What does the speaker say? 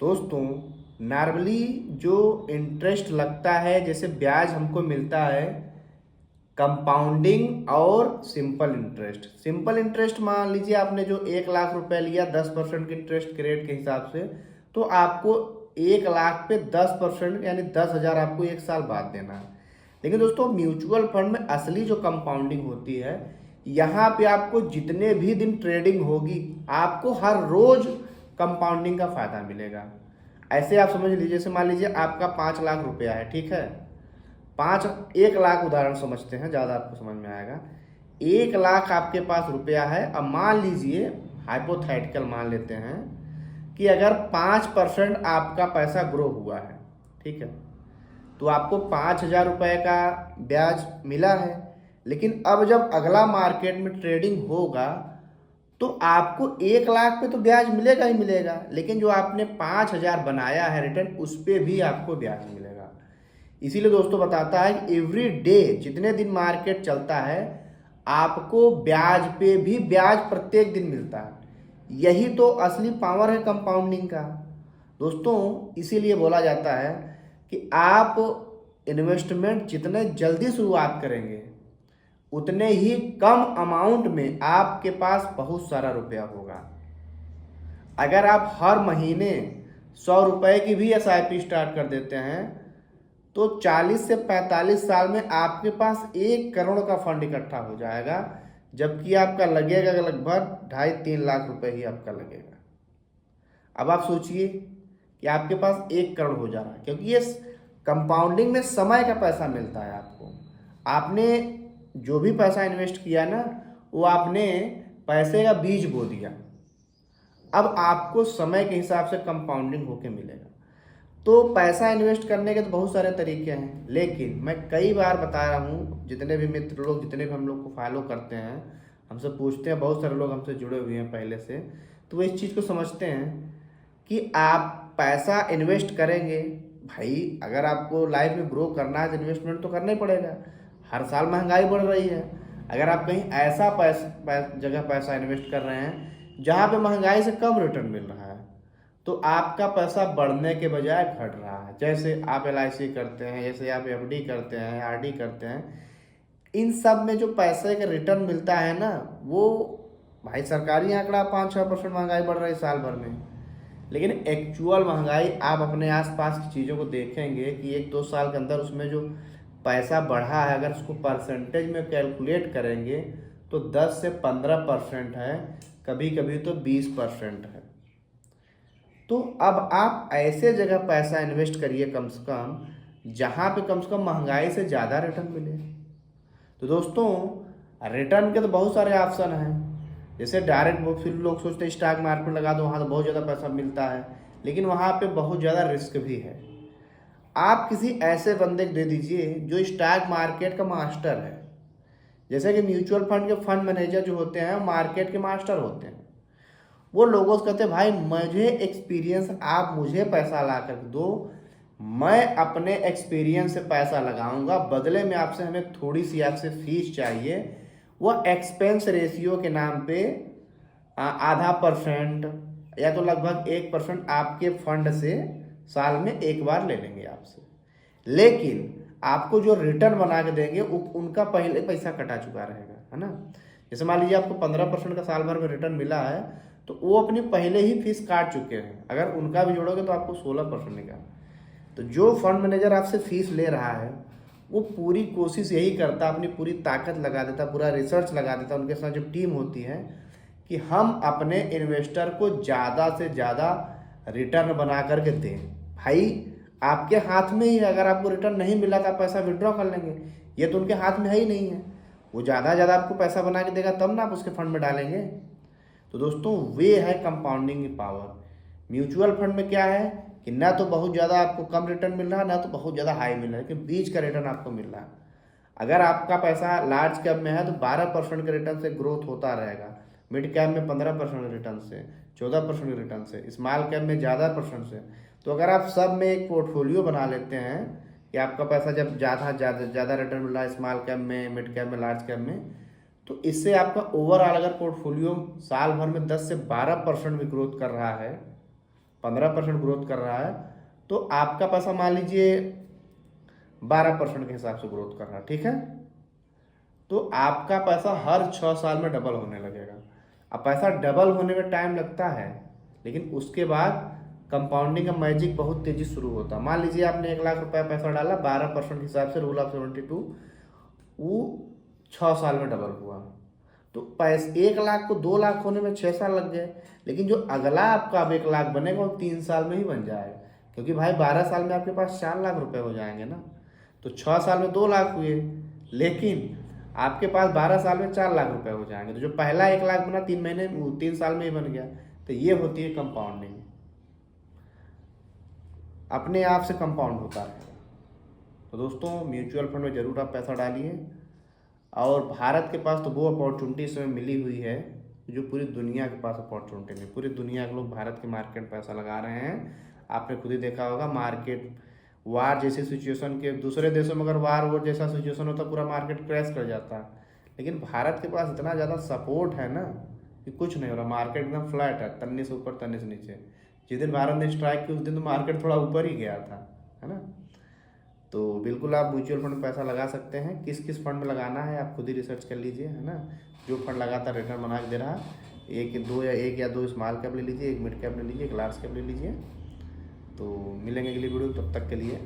दोस्तों, नॉर्मली जो इंटरेस्ट लगता है, जैसे ब्याज हमको मिलता है कंपाउंडिंग और सिंपल इंटरेस्ट। सिंपल इंटरेस्ट मान लीजिए आपने जो 1 लाख रुपए लिया 10% के इंटरेस्ट रेट के हिसाब से, तो आपको 1 लाख पे 10% यानी 10,000 आपको 1 साल बाद देना है। लेकिन दोस्तों, म्यूचुअल फंड में असली जो कंपाउंडिंग होती है, यहाँ पे आपको जितने भी दिन ट्रेडिंग होगी आपको हर रोज कंपाउंडिंग का फायदा मिलेगा। ऐसे आप समझ लीजिए, जैसे मान लीजिए आपका 5 लाख रुपया है, ठीक है। 1 लाख उदाहरण समझते हैं, ज़्यादा आपको समझ में आएगा। 1 लाख आपके पास रुपया है। अब मान लीजिए, हाइपोथेटिकल मान लेते हैं कि अगर 5% आपका पैसा ग्रो हुआ है, ठीक है, तो आपको 5,000 रुपये का ब्याज मिला है। लेकिन अब जब अगला मार्केट में ट्रेडिंग होगा तो आपको 1 लाख पे तो ब्याज मिलेगा ही मिलेगा, लेकिन जो आपने 5,000 बनाया है रिटर्न, उस पर भी आपको ब्याज मिलेगा। इसीलिए दोस्तों बताता है कि एवरी डे जितने दिन मार्केट चलता है आपको ब्याज पे भी ब्याज प्रत्येक दिन मिलता है। यही तो असली पावर है कंपाउंडिंग का दोस्तों। इसीलिए बोला जाता है कि आप इन्वेस्टमेंट जितने जल्दी शुरुआत करेंगे उतने ही कम अमाउंट में आपके पास बहुत सारा रुपया होगा। अगर आप हर महीने 100 रुपए की भी SIP स्टार्ट कर देते हैं तो 40 से 45 साल में आपके पास 1 करोड़ का फंड इकट्ठा हो जाएगा, जबकि आपका लगेगा लगभग 2.5-3 लाख रुपए ही आपका लगेगा। अब आप सोचिए कि आपके पास 1 करोड़ हो जा रहा है, क्योंकि ये कंपाउंडिंग में समय का पैसा मिलता है आपको। आपने जो भी पैसा इन्वेस्ट किया ना, वो आपने पैसे का बीज बो दिया। अब आपको समय के हिसाब से कंपाउंडिंग होके मिलेगा। तो पैसा इन्वेस्ट करने के तो बहुत सारे तरीके हैं, लेकिन मैं कई बार बता रहा हूँ, जितने भी मित्र लोग, जितने भी हम लोग को फॉलो करते हैं, हमसे पूछते हैं, बहुत सारे लोग हमसे जुड़े हुए हैं पहले से, तो वो इस चीज़ को समझते हैं कि आप पैसा इन्वेस्ट करेंगे। भाई, अगर आपको लाइफ में ग्रो करना है तो इन्वेस्टमेंट तो करना ही पड़ेगा। हर साल महंगाई बढ़ रही है। अगर आप कहीं ऐसा जगह पैसा इन्वेस्ट कर रहे हैं जहाँ पे महंगाई से कम रिटर्न मिल रहा है, तो आपका पैसा बढ़ने के बजाय घट रहा है। जैसे आप LIC करते हैं, जैसे आप FD करते हैं, RD करते हैं, इन सब में जो पैसे का रिटर्न मिलता है ना, वो भाई सरकारी आंकड़ा 5-6% महंगाई बढ़ रही है साल भर में। लेकिन एक्चुअल महंगाई आप अपने आसपास की चीज़ों को देखेंगे कि 1-2 साल के अंदर उसमें जो पैसा बढ़ा है, अगर उसको परसेंटेज में कैलकुलेट करेंगे तो 10 से 15% है, कभी कभी तो 20% है। तो अब आप ऐसे जगह पैसा इन्वेस्ट करिए कम से कम, जहाँ पे कम से कम महंगाई से ज़्यादा रिटर्न मिले। तो दोस्तों, रिटर्न के तो बहुत सारे ऑप्शन हैं। जैसे डायरेक्ट वो फिर लोग सोचते हैं स्टॉक मार्केट में लगा दो, वहाँ तो बहुत ज़्यादा पैसा मिलता है, लेकिन वहाँ पे बहुत ज़्यादा रिस्क भी है। आप किसी ऐसे बंदे को दे दीजिए जो स्टॉक मार्केट का मास्टर है। जैसे कि म्यूचुअल फंड के फंड मैनेजर जो होते हैं वो मार्केट के मास्टर होते हैं। वो लोगों से कहते हैं, भाई मुझे एक्सपीरियंस, आप मुझे पैसा ला कर दो, मैं अपने एक्सपीरियंस से पैसा लगाऊंगा, बदले में आपसे हमें थोड़ी सी आपसे फीस चाहिए। वो एक्सपेंस रेशियो के नाम पे आधा परसेंट या तो लगभग 1% आपके फंड से साल में एक बार ले लेंगे आपसे, लेकिन आपको जो रिटर्न बना के देंगे उनका पहले पैसा कटा चुका रहेगा, है ना। जैसे मान लीजिए आपको 15% का साल भर में रिटर्न मिला है, तो वो अपनी पहले ही फीस काट चुके हैं। अगर उनका भी जोड़ोगे तो आपको 16% निकाल। तो जो फंड मैनेजर आपसे फीस ले रहा है वो पूरी कोशिश यही करता, अपनी पूरी ताकत लगा देता, पूरा रिसर्च लगा देता, उनके साथ जो टीम होती है, कि हम अपने इन्वेस्टर को ज़्यादा से ज़्यादा रिटर्न बना करके दें। भाई, आपके हाथ में ही है। अगर आपको रिटर्न नहीं मिला तो आप पैसा विड्रॉ कर लेंगे, ये तो उनके हाथ में है ही नहीं है। वो ज़्यादा ज़्यादा आपको पैसा बना के देगा तब ना आप उसके फंड में डालेंगे। तो दोस्तों, वे है कंपाउंडिंग की पावर। म्यूचुअल फंड में क्या है कि ना तो बहुत ज़्यादा आपको कम रिटर्न मिल रहा है, ना तो बहुत ज़्यादा हाई मिल रहा है, लेकिन बीच का रिटर्न आपको मिल रहा है। अगर आपका पैसा लार्ज कैप में है तो 12% के रिटर्न से ग्रोथ होता रहेगा, मिड कैप में 15% रिटर्न से, 14% रिटर्न से, स्मॉल कैप में ज़्यादा परसेंट से। तो अगर आप सब में एक पोर्टफोलियो बना लेते हैं कि आपका पैसा जब ज़्यादा रिटर्न मिल रहा है स्मॉल कैप में, मिड कैप में, लार्ज कैप में, तो इससे आपका ओवरऑल अगर पोर्टफोलियो साल भर में 10 से 12% भी ग्रोथ कर रहा है 15% ग्रोथ कर रहा है, तो आपका पैसा मान लीजिए 12% के हिसाब से ग्रोथ कर रहा है, ठीक है। तो आपका पैसा हर 6 साल में डबल होने लगेगा। अब पैसा डबल होने में टाइम लगता है, लेकिन उसके बाद कंपाउंडिंग का मैजिक बहुत तेजी शुरू होता है। मान लीजिए आपने 1 लाख रुपया पैसा डाला, 12% के हिसाब से रूल ऑफ 72, वो 6 साल में डबल हुआ। तो पैसे 1 लाख को 2 लाख होने में 6 साल लग गए, लेकिन जो अगला आपका अब 1 लाख बनेगा वो 3 साल में ही बन जाएगा, क्योंकि भाई 12 साल में आपके पास 4 लाख रुपए हो जाएंगे ना। तो 6 साल में 2 लाख हुए, लेकिन आपके पास 12 साल में 4 लाख रुपए हो जाएंगे। तो जो पहला 1 लाख बना 3 साल में ही बन गया। तो ये होती है कंपाउंडिंग, अपने आप से कंपाउंड होता है। तो दोस्तों म्यूचुअल फंड में जरूर आप पैसा डालिए, और भारत के पास तो वो अपॉर्चुनिटी इसमें मिली हुई है जो पूरी दुनिया के पास अपॉर्चुनिटी नहीं। पूरी दुनिया के लोग भारत के मार्केट में पैसा लगा रहे हैं। आपने खुद ही देखा होगा, मार्केट वार जैसी सिचुएशन के दूसरे देशों में अगर वार जैसा सिचुएशन होता पूरा मार्केट क्रैश कर जाता, लेकिन भारत के पास इतना ज़्यादा सपोर्ट है ना कि कुछ नहीं हो रहा। मार्केट एकदम फ्लैट है, तन्नी से ऊपर तन्नी से नीचे। जिस दिन भारत ने स्ट्राइक की उस दिन तो मार्केट थोड़ा ऊपर ही गया था, है ना। तो बिल्कुल आप म्यूचुअल फंड में पैसा लगा सकते हैं। किस किस फंड में लगाना है आप खुद ही रिसर्च कर लीजिए, है ना। जो फंड लगातार रिटर्न बना के दे रहा है, एक या दो स्मॉल कैप ले लीजिए, एक मिड कैप ले लीजिए, एक लार्ज कैप ले लीजिए। तो मिलेंगे अगली वीडियो, तब तक के लिए